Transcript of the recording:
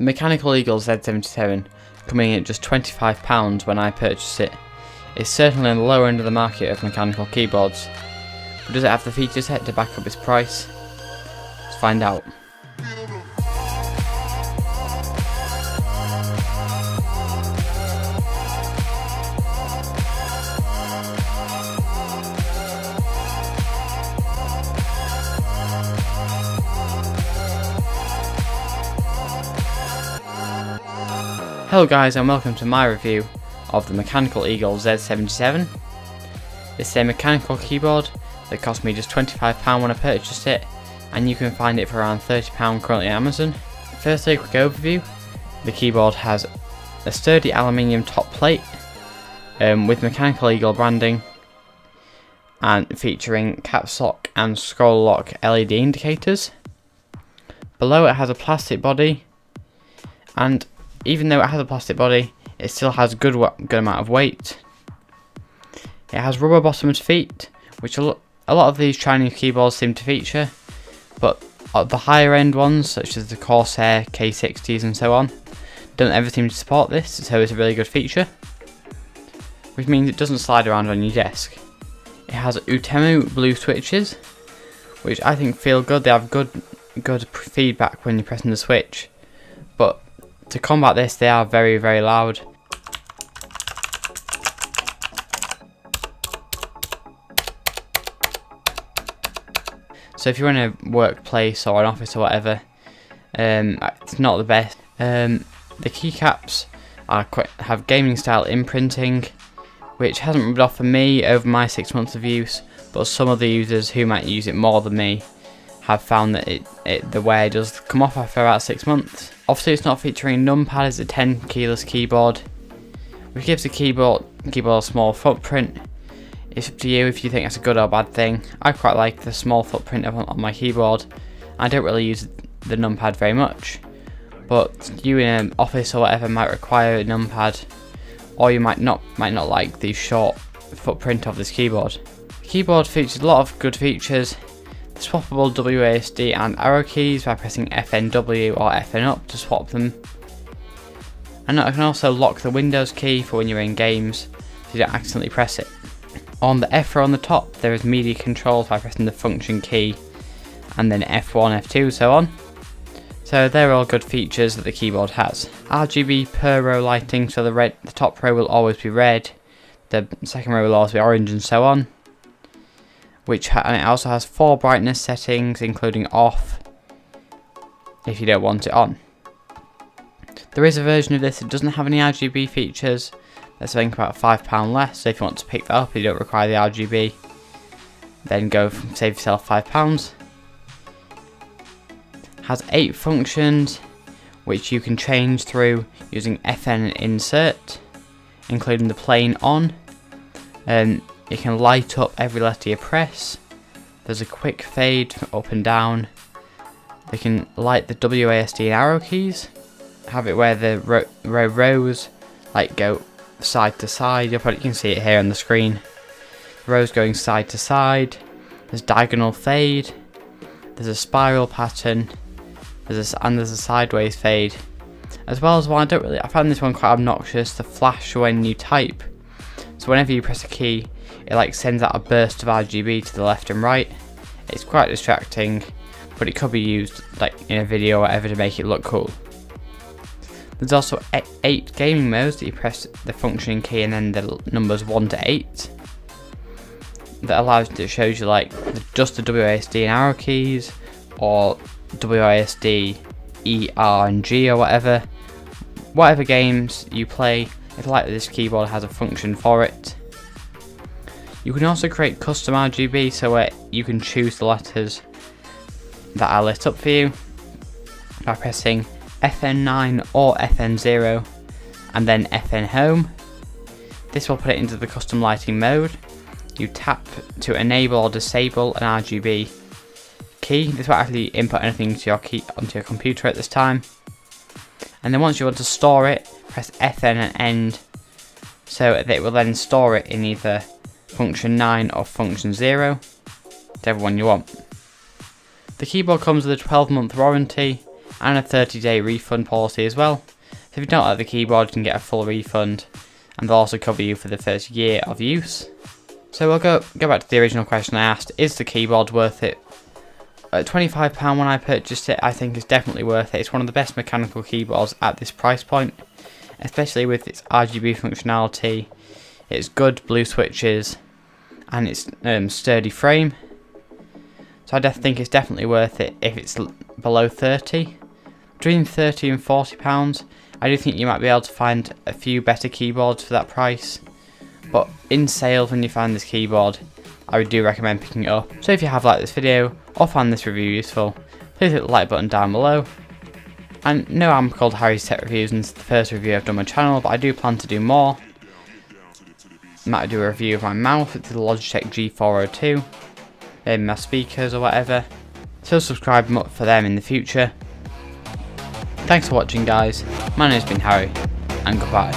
MechanicalEagle Z-77, coming in at just £25 when I purchased it, is certainly on the lower end of the market of mechanical keyboards, but does it have the feature set to back up its price? Let's find out. Hello guys, and welcome to my review of the MechanicalEagle Z-77. This is a mechanical keyboard that cost me just £25 when I purchased it, and you can find it for around £30 currently on Amazon. Firstly, a quick overview. The keyboard has a sturdy aluminium top plate with MechanicalEagle branding and featuring caps lock and scroll lock LED indicators. Below it has a plastic body, and even though it has a plastic body, it still has a good amount of weight. It has rubber bottomed feet, which a lot of these Chinese keyboards seem to feature, but the higher end ones, such as the Corsair K60s and so on, don't ever seem to support this, so it's a really good feature, which means it doesn't slide around on your desk. It has Utemu blue switches, which I think feel good. They have good feedback when you're pressing the switch, but to combat this, they are very, very loud. So if you're in a workplace or an office or whatever, it's not the best. The keycaps have gaming style imprinting, which hasn't rubbed off for me over my 6 months of use, but some of the users who might use it more than me have found that the wear does come off after about 6 months. Obviously, it's not featuring numpad. It's a 10 keyless keyboard, which gives the keyboard a small footprint. It's up to you if you think that's a good or bad thing. I quite like the small footprint on my keyboard. I don't really use the numpad very much, but you in an office or whatever might require a numpad, or you might not like the short footprint of this keyboard. The keyboard features a lot of good features. Swappable WASD and arrow keys by pressing FNW or FN up to swap them, and I can also lock the Windows key for when you're in games so you don't accidentally press it. On the F row on the top, there is media controls by pressing the function key and then F1, F2, so on. So they're all good features that the keyboard has. RGB per row lighting, so the top row will always be red, the second row will always be orange, and so on. And it also has 4 brightness settings, including off if you don't want it on. There is a version of this that doesn't have any RGB features. That's I think about £5 less, so if you want to pick that up, you don't require the RGB, then save yourself £5. Has 8 functions which you can change through using FN and insert, including the plain on. You can light up every letter you press. There's a quick fade up and down. They can light the WASD and arrow keys. Have it where the rows go side to side. You can see it here on the screen. The rows going side to side. There's diagonal fade. There's a spiral pattern. There's a sideways fade. As well as one, I found this one quite obnoxious. The flash when you type. So whenever you press a key, it sends out a burst of RGB to the left and right. It's quite distracting, but it could be used in a video or whatever to make it look cool. There's also 8 gaming modes that you press the functioning key and then the numbers 1 to 8. That shows you just the WASD and arrow keys, or WASD, E, R and G or whatever. Whatever games you play, it's like this keyboard has a function for it. You can also create custom RGB, so you can choose the letters that are lit up for you by pressing FN9 or FN0 and then FN home. This will put it into the custom lighting mode. You tap to enable or disable an RGB key. This won't actually input anything onto your computer at this time. And then once you want to store it, press FN and end, so that it will then store it in either function 9 or function 0, whichever one you want. The keyboard comes with a 12-month warranty and a 30-day refund policy as well. So if you don't like the keyboard, you can get a full refund, and they'll also cover you for the first year of use. So we'll go back to the original question I asked: is the keyboard worth it? At £25 when I purchased it, I think it's definitely worth it. It's one of the best mechanical keyboards at this price point, especially with its RGB functionality, its good blue switches, and its sturdy frame. So I think it's definitely worth it if it's below 30. Between 30 and £40, I do think you might be able to find a few better keyboards for that price. But in sales, when you find this keyboard, I do recommend picking it up. So if you have liked this video or found this review useful, please hit the like button down below. And no, I'm called Harry's Tech Reviews, and it's the first review I've done on my channel, but I do plan to do more. I might do a review of my mouse, it's the Logitech G402, maybe my speakers or whatever. So subscribe for them in the future. Thanks for watching, guys. My name's been Harry, and goodbye.